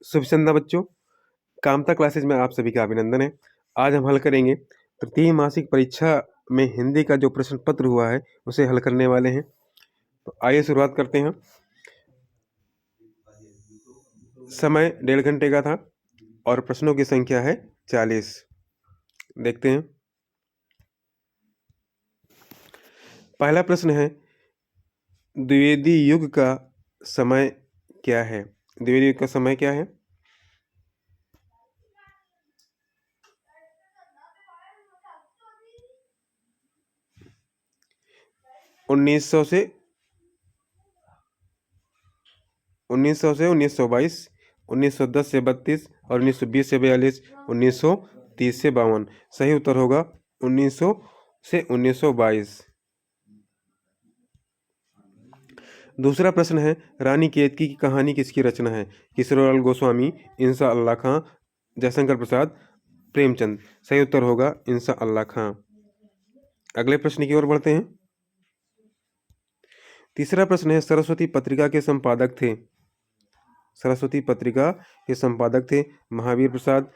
शुभ संध्या बच्चों, कामता क्लासेज में आप सभी का अभिनंदन है। आज हम हल करेंगे तृतीय मासिक परीक्षा में हिंदी का जो प्रश्न पत्र हुआ है उसे हल करने वाले हैं। तो आइए शुरुआत करते हैं। समय 1.5 घंटे का था और प्रश्नों की संख्या है 40। देखते हैं। पहला प्रश्न है, द्विवेदी युग का समय क्या है? द्विवेदी युग का समय क्या है? 1900 से 1922, 1910 से 32 और 1920 से 42, 1930 से 52। सही उत्तर होगा 1900 से 1922। दूसरा प्रश्न है, रानी केतकी की कहानी किसकी रचना है? किशोरीलाल गोस्वामी, इंसा अल्लाह खां, जयशंकर प्रसाद, प्रेमचंद। सही उत्तर होगा इंसा अल्लाह खां। अगले प्रश्न की ओर बढ़ते हैं। तीसरा प्रश्न है, सरस्वती पत्रिका के संपादक थे? सरस्वती पत्रिका के संपादक थे महावीर प्रसाद,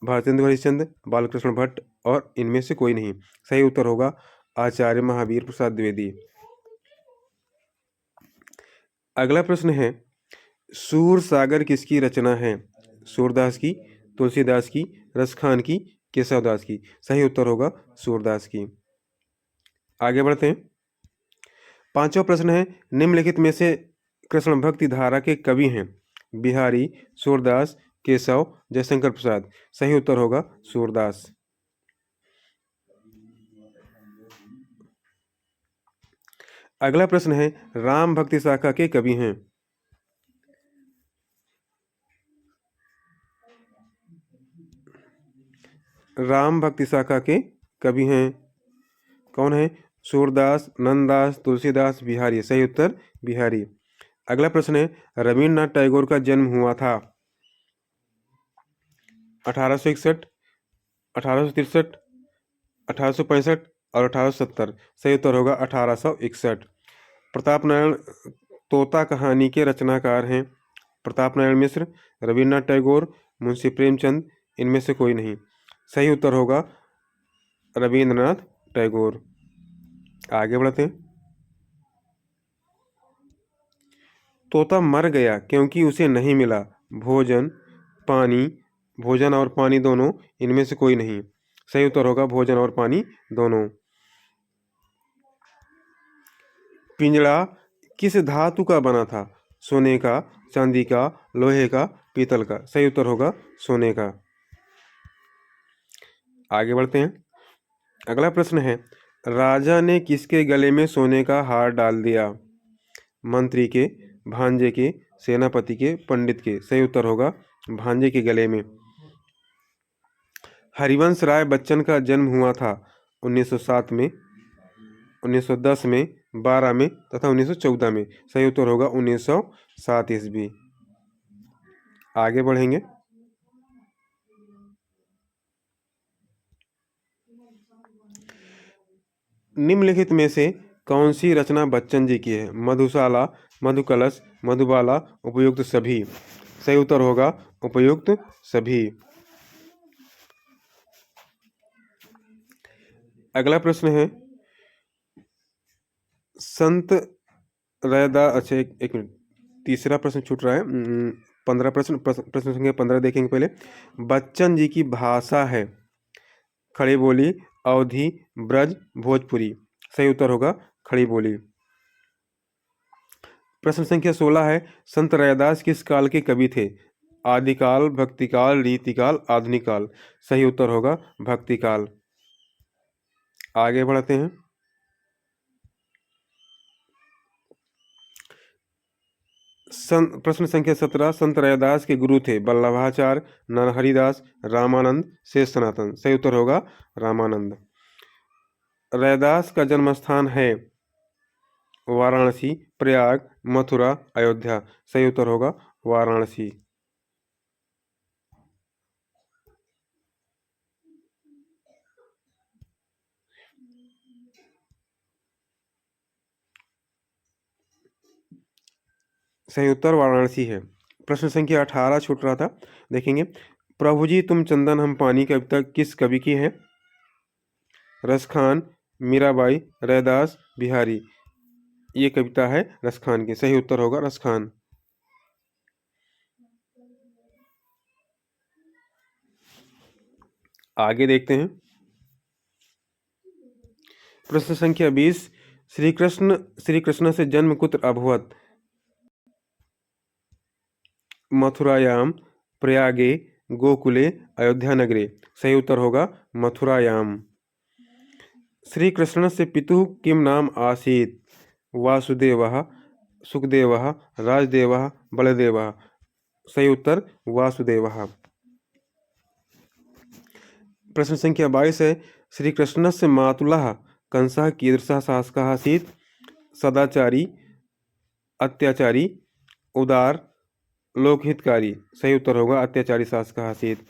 भारतेंदु हरिश्चंद्र, बालकृष्ण भट्ट और इनमें से कोई नहीं। सही उत्तर होगा आचार्य महावीर प्रसाद द्विवेदी। अगला प्रश्न है, सूर सागर किसकी रचना है? सूरदास की, तुलसीदास की, रसखान की, केशवदास की। सही उत्तर होगा सूरदास की। आगे बढ़ते हैं। पांचवा प्रश्न है, निम्नलिखित में से कृष्ण भक्ति धारा के कवि हैं? बिहारी, सूरदास, केशव, जयशंकर प्रसाद। सही उत्तर होगा सूरदास। अगला प्रश्न है, राम भक्ति शाखा के कवि हैं? राम भक्ति शाखा के कवि हैं कौन है? सूरदास, नंददास, तुलसीदास, बिहारी। सही उत्तर बिहारी। अगला प्रश्न है, रविन्द्रनाथ टैगोर का जन्म हुआ था 1861, 1863, 1865 और 1870। सही उत्तर होगा 1861। प्रताप नारायण तोता कहानी के रचनाकार हैं? प्रताप नारायण मिश्र, रविन्द्रनाथ टैगोर, मुंशी प्रेमचंद, इनमें से कोई नहीं। सही उत्तर होगा रविन्द्रनाथ टैगोर। आगे बढ़ते हैं। तोता मर गया क्योंकि उसे नहीं मिला भोजन, पानी, भोजन और पानी दोनों, इनमें से कोई नहीं। सही उत्तर होगा भोजन और पानी दोनों। पिंजड़ा किस धातु का बना था? सोने का, चांदी का, लोहे का, पीतल का। सही उत्तर होगा सोने का। आगे बढ़ते हैं। अगला प्रश्न है, राजा ने किसके गले में सोने का हार डाल दिया? मंत्री के, भांजे के, सेनापति के, पंडित के। सही उत्तर होगा भांजे के गले में। हरिवंश राय बच्चन का जन्म हुआ था 1907 में, 1910 में, 12 में तथा 1914 में। सही उत्तर होगा 1907 ईस्वी। आगे बढ़ेंगे। निम्नलिखित में से कौन सी रचना बच्चन जी की है? मधुशाला, मधुकलश, मधुबाला, उपयुक्त सभी। सही उत्तर होगा उपयुक्त सभी। अगला प्रश्न है, संत रैदास, अच्छा एक मिनट, तीसरा प्रश्न छूट रहा है। 15 प्रश्न संख्या 15 देखेंगे पहले। बच्चन जी की भाषा है खड़ी बोली, अवधी, ब्रज, भोजपुरी। सही उत्तर होगा खड़ी बोली। प्रश्न संख्या 16 है, संत रैदास किस काल के कवि थे? आदिकाल, भक्तिकाल, रीतिकाल, आधुनिक काल। सही उत्तर होगा भक्तिकाल। आगे बढ़ते हैं। प्रश्न संख्या 17, संत रैदास के गुरु थे वल्लभाचार्य, नरहरिदास, रामानंद, शेष सनातन। सही उत्तर होगा रामानंद। रैदास का जन्म स्थान है वाराणसी, प्रयाग, मथुरा, अयोध्या। सही उत्तर होगा वाराणसी। सही उत्तर वाराणसी है। प्रश्न संख्या 18 छूट रहा था, देखेंगे। प्रभु जी तुम चंदन हम पानी कविता किस कवि की है? रसखान, मीराबाई, रैदास, बिहारी। ये कविता है रसखान की। सही उत्तर होगा रसखान। आगे देखते हैं। प्रश्न संख्या 20, श्री कृष्ण से जन्म कुत्र अभवत? मथुरायाम, प्रयागे, गोकुले, अयोध्या नगरे। सही उत्तर होगा मथुरायाम। श्री कृष्ण से पितुः किम नाम आसीत्? वासुदेवः, सुखदेवः, राजदेवः, बलदेवः। सही उत्तर वासुदेवः। प्रश्न संख्या 22 है, श्री कृष्ण से मातुलः कंसः कीदृशः शासकः आसीत्? सदाचारी, अत्याचारी, उदार, लोकहितकारी। सही उत्तर होगा अत्याचारी शासकः आसीत्।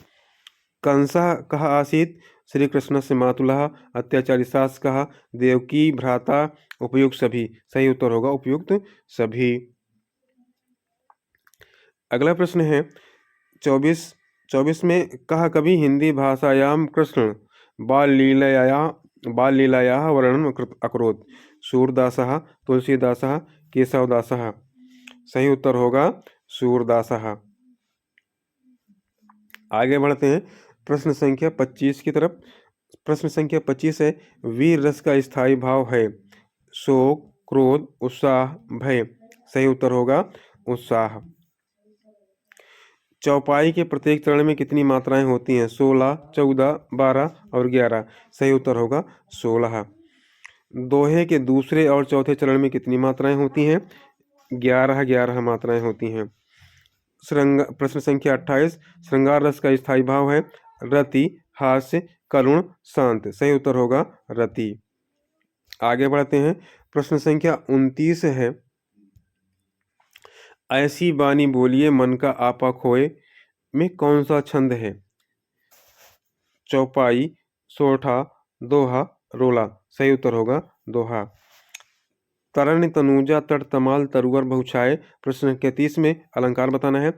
कंसः कः आसीत्? श्री कृष्ण से मातुलः, अत्याचारी शासकः, देवकी भ्राता, उपयुक्त सभी। सही उत्तर होगा उपयुक्त सभी। अगला प्रश्न है 24 में, कहा कभी हिंदी भाषायाम कृष्ण बाल लीलायाः वर्णनम् अकरोत्? सूरदासः, तुलसीदासः, केशवदासः। सही उत्तर होगा सूरदासः। आगे बढ़ते हैं प्रश्न संख्या 25 की तरफ। प्रश्न संख्या 25 है, वीर रस का स्थायी भाव है? शोक, क्रोध, उत्साह, भय। सही उत्तर होगा उत्साह। चौपाई के प्रत्येक चरण में कितनी मात्राएं होती हैं? 16, 14, 12 और 11। सही उत्तर होगा 16। दोहे के दूसरे और चौथे चरण में कितनी मात्राएं होती हैं? 11 मात्राएं होती हैं। प्रश्न संख्या 28, श्रृंगार रस का स्थायी भाव है? रति, हास्य, करुण, शांत। सही उत्तर होगा रति। आगे बढ़ते हैं प्रश्न संख्या 29 है, ऐसी बानी बोलिए मन का आपा खोए में कौन सा छंद है? चौपाई, सोरठा, दोहा, रोला। सही उत्तर होगा दोहा। तरण्य तनूजा तट तमाल तरुवर बहुछाए। प्रश्न संख्या 30 में अलंकार बताना है।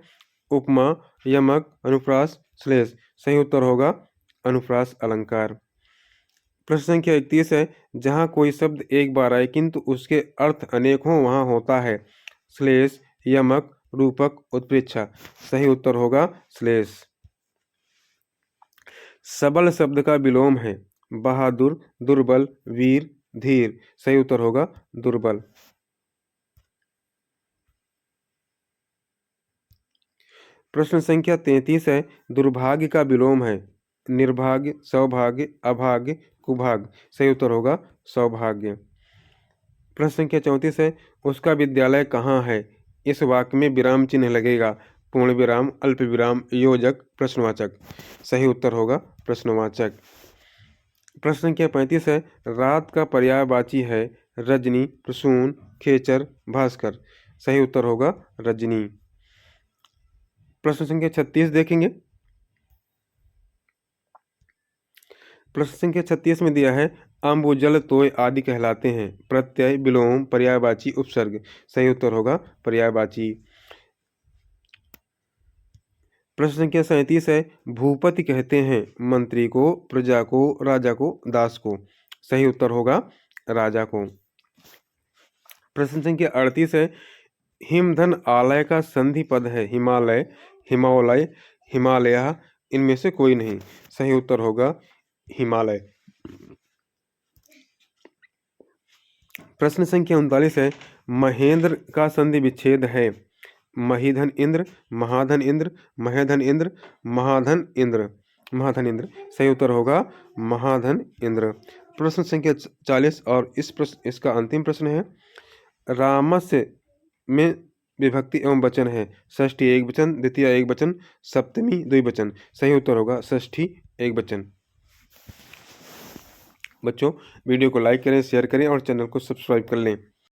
उपमा, यमक, अनुप्रास, श्लेष। सही उत्तर होगा अनुप्रास अलंकार। प्रश्न संख्या 31 है, जहाँ कोई शब्द एक बार आए किंतु उसके अर्थ अनेक हों वहाँ होता है? श्लेष, यमक, रूपक, उत्प्रेक्षा। सही उत्तर होगा श्लेष। सबल शब्द का विलोम है? बहादुर, दुर्बल, वीर, धीर। सही उत्तर होगा दुर्बल। प्रश्न संख्या 33 है, दुर्भाग्य का विलोम है? निर्भाग्य, सौभाग्य, अभाग्य, कुभाग्य। सही उत्तर होगा सौभाग्य। प्रश्न संख्या 34 है, उसका विद्यालय कहाँ है? इस वाक्य में विराम चिन्ह लगेगा? पूर्ण विराम, अल्प विराम, योजक, प्रश्नवाचक। सही उत्तर होगा प्रश्नवाचक। प्रश्न संख्या 35 है, रात का पर्यायवाची है? रजनी, प्रसून, खेचर, भास्कर। सही उत्तर होगा रजनी। प्रश्न संख्या 36 देखेंगे। प्रश्न संख्या 36 में दिया है, अम्बुजल तोय आदि कहलाते हैं? प्रत्यय, विलोम, पर्यायवाची, उपसर्ग। सही उत्तर होगा पर्यायवाची। प्रश्न संख्या 37 है, भूपति कहते हैं मंत्री को, प्रजा को, राजा को, दास को। सही उत्तर होगा राजा को। प्रश्न संख्या 38 है, हिमधन आलय का संधि पद है? हिमालय, हिमालय, हिमालय, इनमें से कोई नहीं। सही उत्तर होगा हिमालय। प्रश्न संख्या 39 है, महेंद्र का संधि विच्छेद है? महीधन इंद्र, महाधन इंद्र, महेधन इंद्र, महाधन इंद्र। महाधन इंद्र। सही उत्तर होगा महाधन इंद्र। प्रश्न संख्या 40 और इसका अंतिम प्रश्न है, रामस्य में विभक्ति एवं वचन है? षष्ठी एक वचन, द्वितीय एक वचन, सप्तमी द्विवचन। सही उत्तर होगा षष्ठी एक वचन। बच्चों वीडियो को लाइक करें, शेयर करें और चैनल को सब्सक्राइब कर लें।